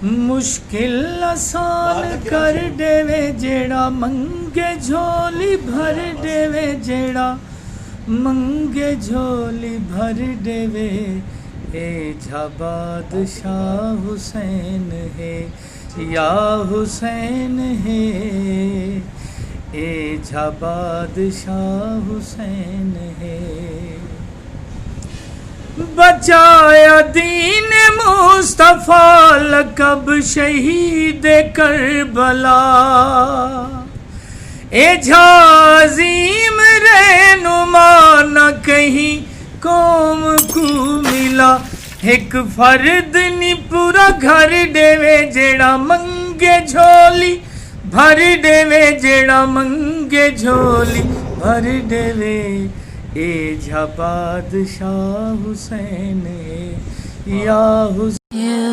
मुश्किल आसान कर देवे जेड़ा मंगे झोली भर देवे जेड़ा मंगे झोली भर देवे ए झा बादशाह हुसैन है या हुसैन है ए झा बादशाह हुसैन है बचाया दीन मुस्तफा लकब शहीद करबला ए झाज़ीम रहनुमा न कहीं कौम को मिला एक फर्द नी पूरा घर देवे जेड़ा मंगे झोली भर देवे जेड़ा मंगे झोली भर देवे ए झा बादशाह हुसैन या हुसैन